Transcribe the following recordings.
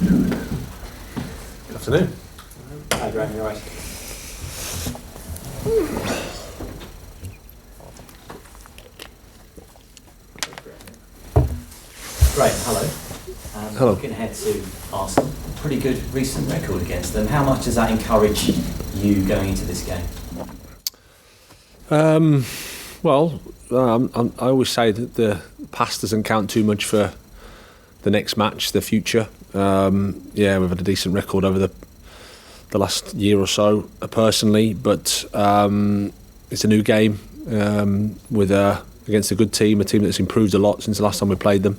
Good afternoon. Hi, Graham, you're right. Great, hello. Hello. Looking ahead to Arsenal, pretty good recent record against them. How much does that encourage you going into this game? I always say that the past doesn't count too much for the next match, the future. We've had a decent record over the last year or so, personally, but it's a new game against a good team, a team that's improved a lot since the last time we played them.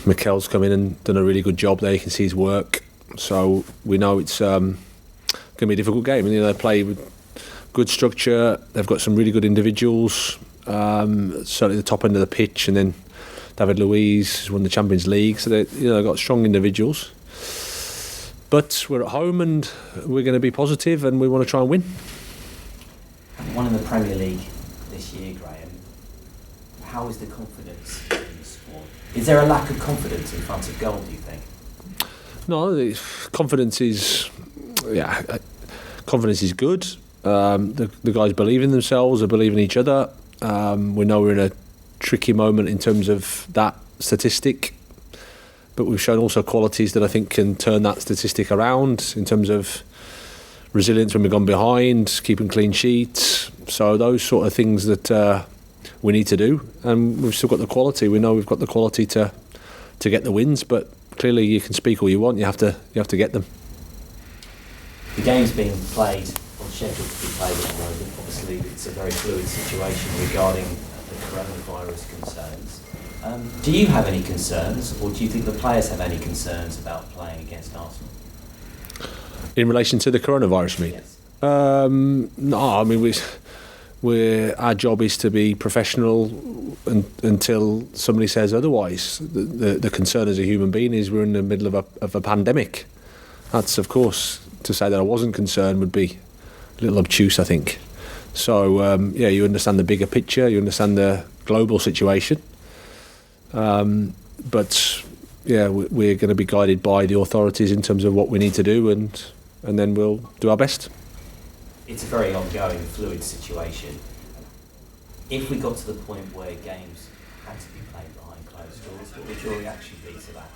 Mikel's come in and done a really good job there. You can see his work, so we know it's going to be a difficult game. And they play with good structure. They've got some really good individuals, certainly the top end of the pitch, and then David Luiz has won the Champions League, so they've got strong individuals. But we're at home and we're going to be positive and we want to try and win. One in the Premier League this year, Graham. How is the confidence in the squad? Is there a lack of confidence in front of goal, do you think? No, confidence is good. The guys believe in themselves, they believe in each other. We know we're in a tricky moment in terms of that statistic, but we've shown also qualities that I think can turn that statistic around in terms of resilience when we've gone behind, keeping clean sheets. So those sort of things that we need to do, and we've still got the quality. We know we've got the quality to get the wins, but clearly you can speak all you want. You have to get them. The game's being played on schedule to be played at the moment. Obviously, it's a very fluid situation regarding the coronavirus concerns. Do you have any concerns, or do you think the players have any concerns about playing against Arsenal? In relation to the coronavirus, you mean? Yes. No, I mean our job is to be professional until somebody says otherwise. The concern as a human being is we're in the middle of a pandemic. That's, of course, to say that I wasn't concerned would be a little obtuse, I think. So, you understand the bigger picture, you understand the global situation. But we're going to be guided by the authorities in terms of what we need to do, and then we'll do our best. It's a very ongoing, fluid situation. If we got to the point where games had to be played behind closed doors, what would your reaction be to that?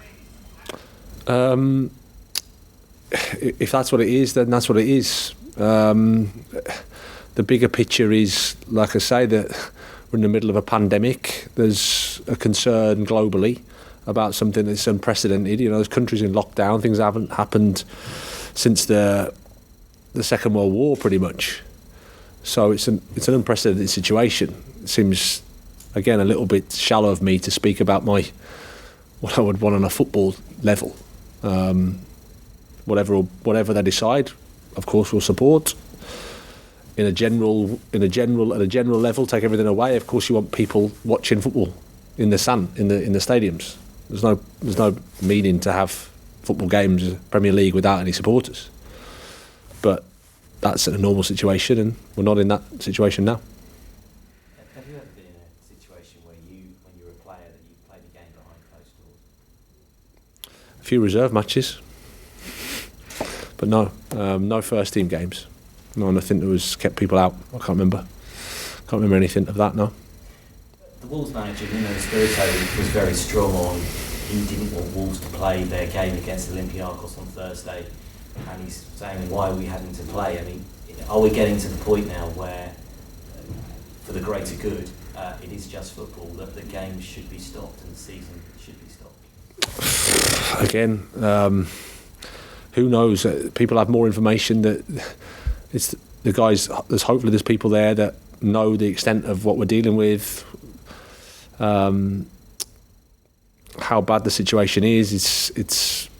If that's what it is, then that's what it is. The bigger picture is, like I say, that we're in the middle of a pandemic. There's a concern globally about something that's unprecedented. There's countries in lockdown. Things haven't happened since the Second World War, pretty much. So it's an unprecedented situation. It seems, again, a little bit shallow of me to speak about what I would want on a football level. Whatever they decide, of course, we'll support. At a general level, take everything away. Of course, you want people watching football in the sun, in the stadiums. There's no meaning to have football games, Premier League, without any supporters. But that's a normal situation, and we're not in that situation now. Have you ever been in a situation where when you were a player, that you played a game behind closed doors? A few reserve matches, but no first team games. No, nothing that was kept people out. I can't remember anything of that, no. The Wolves manager, Nuno Espirito, was very strong on he didn't want Wolves to play their game against Olympiacos on Thursday, and he's saying, why are we having to play? I mean, are we getting to the point now where, for the greater good, it is just football, that the game should be stopped and the season should be stopped? Again, who knows? People have more information. That it's the guys. Hopefully there's people there that know the extent of what we're dealing with, how bad the situation is. It's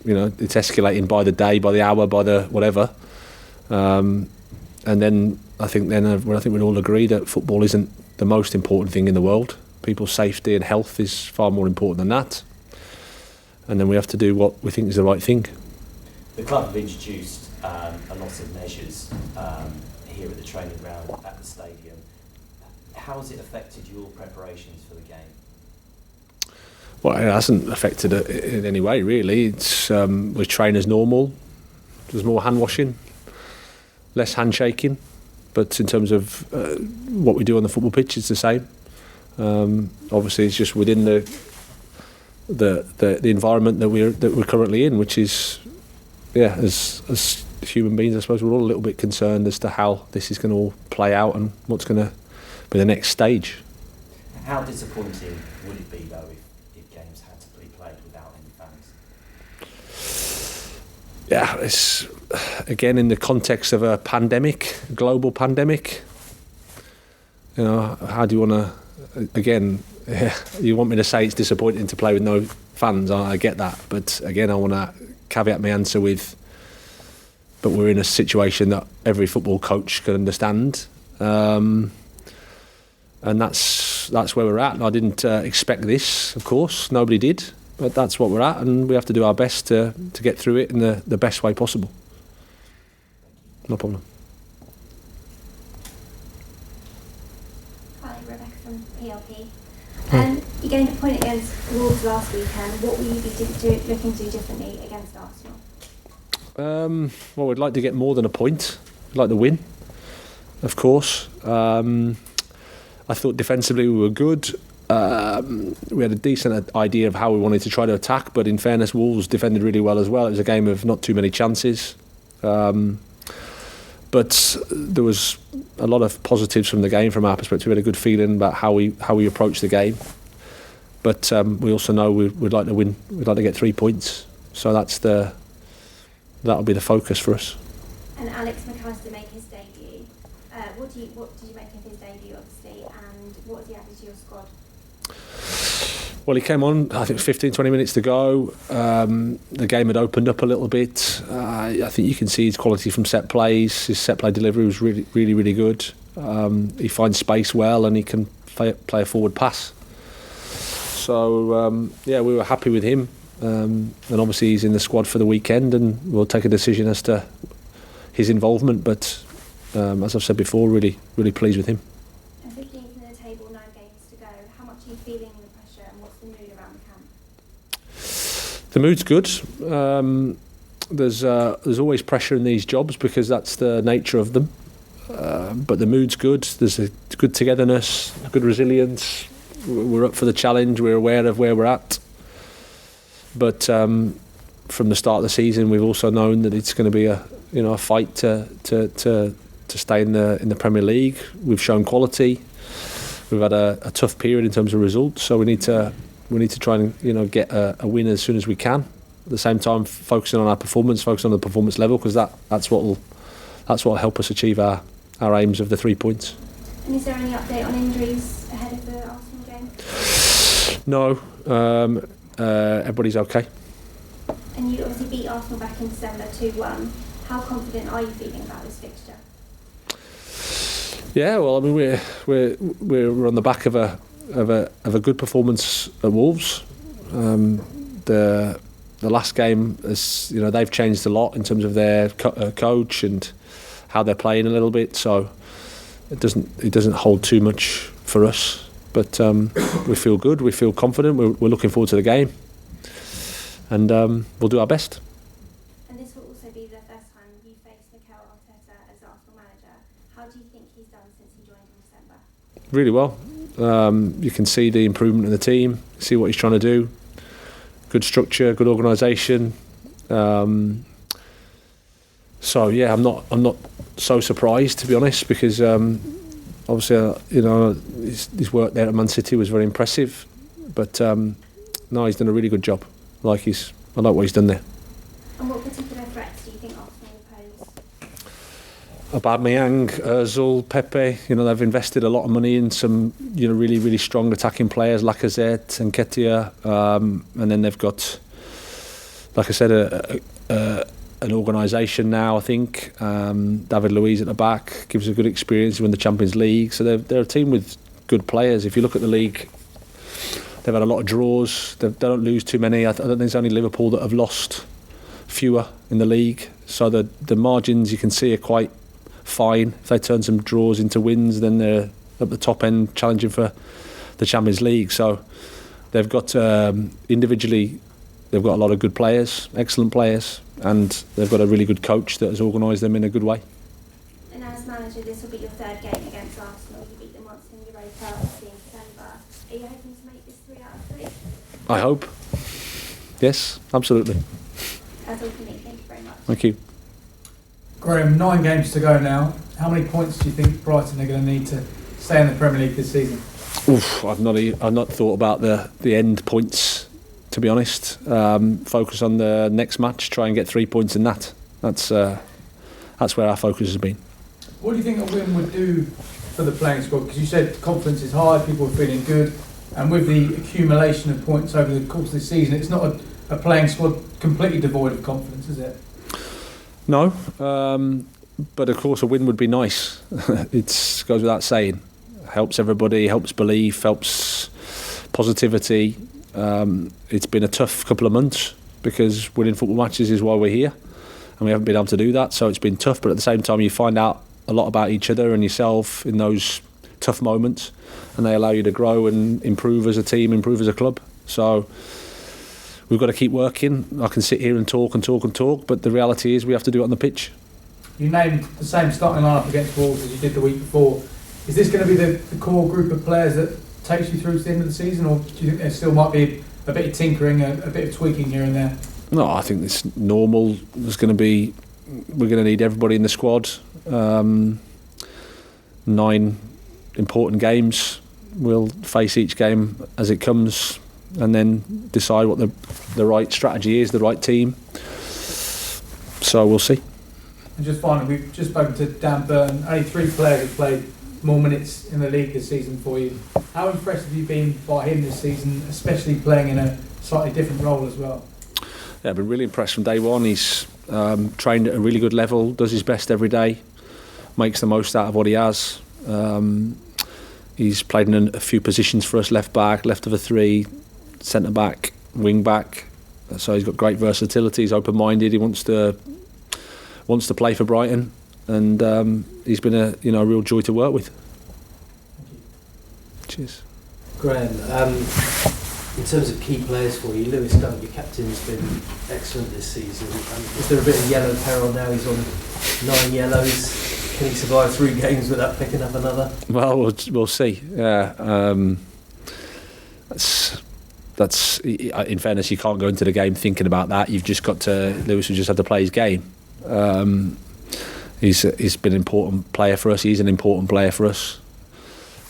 escalating by the day, by the hour, by the whatever. And then I think we'd all agree that football isn't the most important thing in the world. People's safety and health is far more important than that. And then we have to do what we think is the right thing. The club have introduced a lot of measures here at the training ground, at the stadium. How has it affected your preparations for the game? Well, it hasn't affected it in any way, really. It's we train as normal. There's more hand washing, less handshaking, but in terms of what we do on the football pitch, it's the same. Obviously, it's just within the environment that we're currently in, which is, as human beings, I suppose we're all a little bit concerned as to how this is going to all play out and what's going to be the next stage. How disappointing would it be, though, if games had to be played without any fans? Yeah, it's again in the context of a pandemic, global pandemic. You know, how do you want to? Again, you want me to say it's disappointing to play with no fans? I get that, but again, I want to caveat my answer with. But we're in a situation that every football coach can understand, and that's where we're at. And I didn't expect this, of course. Nobody did, but that's what we're at, and we have to do our best to get through it in the best way possible. No problem. Hi, Rebecca from PLP. You gained a point against Wolves last weekend. What will you be looking to do differently against Arsenal? Well, we'd like to get more than a point. We'd like to win, of course. I thought defensively we were good. We had a decent idea of how we wanted to try to attack, but in fairness, Wolves defended really well as well. It was a game of not too many chances. But there was a lot of positives from the game from our perspective. We had a good feeling about how we approached the game. But we also know we'd like to win. We'd like to get 3 points. So that'll be the focus for us. And Alex McAllister made his debut. What did you make of his debut, obviously, and what was he added to your squad? Well, he came on, I think, 15, 20 minutes to go. The game had opened up a little bit. I think you can see his quality from set plays. His set play delivery was really, really, really good. He finds space well and he can play a forward pass. So, we were happy with him. And obviously he's in the squad for the weekend and we'll take a decision as to his involvement. But as I've said before, really, really pleased with him. 15th in the table, 9 games to go. How much are you feeling the pressure and what's the mood around the camp? The mood's good. There's always pressure in these jobs because that's the nature of them. But the mood's good. There's a good togetherness, good resilience. We're up for the challenge. We're aware of where we're at. But from the start of the season, we've also known that it's going to be a fight to stay in the Premier League. We've shown quality. We've had a tough period in terms of results, so we need to try and get a win as soon as we can. At the same time, focusing on our performance, focusing on the performance level, because that's what will help us achieve our aims of the 3 points. And is there any update on injuries ahead of the Arsenal game? No. Everybody's okay. And you obviously beat Arsenal back in December 2-1. How confident are you feeling about this fixture? Yeah, well, I mean we're on the back of a good performance at Wolves. The last game, they've changed a lot in terms of their coach and how they're playing a little bit. So it doesn't hold too much for us. But we feel good, we feel confident, we're looking forward to the game and we'll do our best. And this will also be the first time you face Mikel Arteta as Arsenal manager. How do you think he's done since he joined in December? Really well. You can see the improvement in the team, see what he's trying to do. Good structure, good organisation. So yeah, I'm not so surprised, to be honest, because obviously, his work there at Man City was very impressive, but no, he's done a really good job. I like what he's done there. And what particular threats do you think Arsenal will pose? Aubameyang, Ozil, Pepe. They've invested a lot of money in some, really, really strong attacking players, Lacazette and Nketiah, and then they've got, like I said, an organisation now. I think David Luiz at the back gives a good experience to win the Champions League. So they're a team with good players. If you look at the league, they've had a lot of draws. They don't lose too many. I don't think it's only Liverpool that have lost fewer in the league. So the margins you can see are quite fine. If they turn some draws into wins, then they're at the top end challenging for the Champions League. So they've got individually, they've got a lot of good players, excellent players, and they've got a really good coach that has organised them in a good way. And as manager, this will be your third game against Arsenal. You beat them once in Europa, obviously in December. Are you hoping to make this 3 out of 3? I hope. Yes, absolutely. That's all for me. Thank you very much. Thank you. Graham, 9 games to go now. How many points do you think Brighton are going to need to stay in the Premier League this season? Oof, I've not thought about the end points, to be honest. Focus on the next match. Try and get 3 points in that. That's where our focus has been. What do you think a win would do for the playing squad? Because you said confidence is high, people are feeling good, and with the accumulation of points over the course of the season, it's not a playing squad completely devoid of confidence, is it? No, but of course a win would be nice. It goes without saying. Helps everybody, helps belief, helps positivity. It's been a tough couple of months because winning football matches is why we're here, and we haven't been able to do that. So it's been tough, but at the same time you find out a lot about each other and yourself in those tough moments, and they allow you to grow and improve as a team, improve as a club. So we've got to keep working. I can sit here and talk, but the reality is we have to do it on the pitch. You named the same starting lineup against Wolves as you did the week before. Is this going to be the core group of players that takes you through to the end of the season, or do you think there still might be a bit of tinkering, a bit of tweaking here and there? No, I think it's normal. We're going to need everybody in the squad. 9 important games. We'll face each game as it comes, and then decide what the right strategy is, the right team. So we'll see. And just finally, we've just spoken to Dan Burton. Only 3 players have played more minutes in the league this season for you. How impressed have you been by him this season, especially playing in a slightly different role as well? Yeah, I've been really impressed from day one. He's trained at a really good level, does his best every day, makes the most out of what he has. He's played in a few positions for us: left back, left of a 3, centre back, wing back. So he's got great versatility. He's open-minded. He wants to play for Brighton, and he's been a real joy to work with. Thank you. Cheers. Graham, in terms of key players for you, Lewis Dunk, your captain's been excellent this season. Is there a bit of yellow peril now? He's on 9 yellows. Can he survive 3 games without picking up another? Well, we'll see. Yeah, that's. In fairness, you can't go into the game thinking about that. You've just got to. Lewis will just have to play his game. He's been an important player for us. He's an important player for us.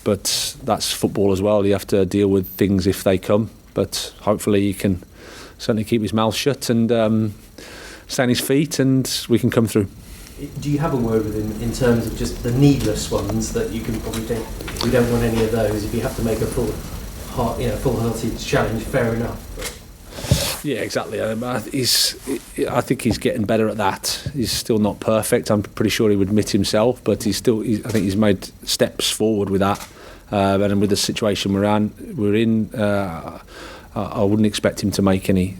But that's football as well. You have to deal with things if they come. But hopefully he can certainly keep his mouth shut and stay on his feet, and we can come through. Do you have a word with him in terms of just the needless ones that you can probably think, we don't want any of those? If you have to make a full-hearted challenge, fair enough. But. Yeah, exactly. I think he's getting better at that. He's still not perfect. I'm pretty sure he would admit himself, but I think he's made steps forward with that. And with the situation we're in, I wouldn't expect him to make any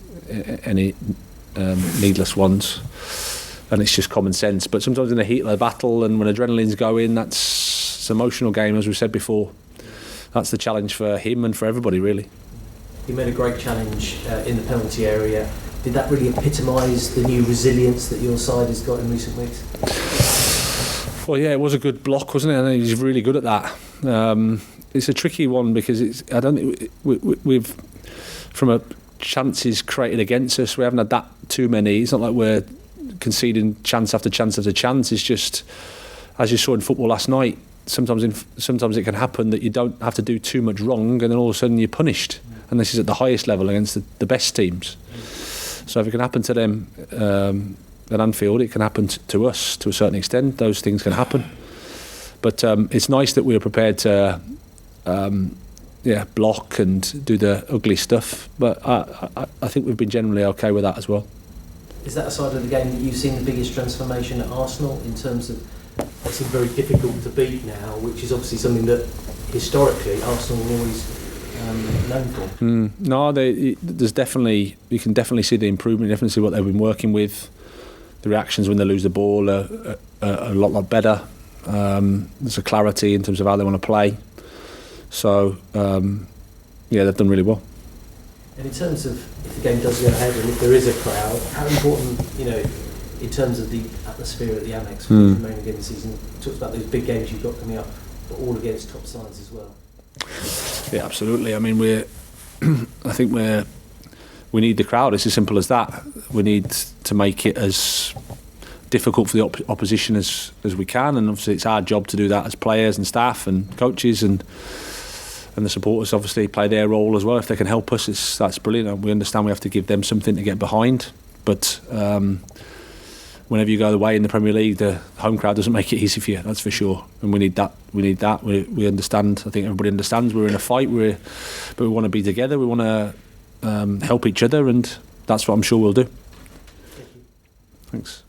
needless ones. And it's just common sense. But sometimes in the heat of the battle and when adrenaline's going, it's an emotional game, as we said before. That's the challenge for him and for everybody, really. He made a great challenge in the penalty area. Did that really epitomise the new resilience that your side has got in recent weeks? Well, yeah, it was a good block, wasn't it? And he's really good at that. It's a tricky one because I don't think we've from a chances created against us, we haven't had that too many. It's not like we're conceding chance after chance after chance. It's just, as you saw in football last night, sometimes it can happen that you don't have to do too much wrong, and then all of a sudden you're punished. And this is at the highest level against the best teams. So if it can happen to them at Anfield, it can happen to us to a certain extent. Those things can happen. But it's nice that we were prepared to block and do the ugly stuff. But I think we've been generally okay with that as well. Is that a side of the game that you've seen the biggest transformation at Arsenal in terms of they seem very difficult to beat now, which is obviously something that historically Arsenal were always known for? No, there's definitely, you can definitely see the improvement. You definitely see what they've been working with. The reactions when they lose the ball are a lot better. There's a clarity in terms of how they want to play. So, they've done really well. And in terms of if the game does go ahead and if there is a crowd, how important, in terms of the atmosphere at the Amex for the remaining game of the season? Talks about those big games you've got coming up, but all against top sides as well. Yeah, absolutely. I mean, I think we need the crowd. It's as simple as that. We need to make it as difficult for the opposition as we can, and obviously it's our job to do that as players and staff and coaches, and the supporters obviously play their role as well. If they can help us, that's brilliant. We understand we have to give them something to get behind, but whenever you go away in the Premier League, the home crowd doesn't make it easy for you, that's for sure, and we need that. We understand. I think everybody understands we're in a fight, but we want to be together, we want to help each other, and that's what I'm sure we'll do. Thank you. Thanks.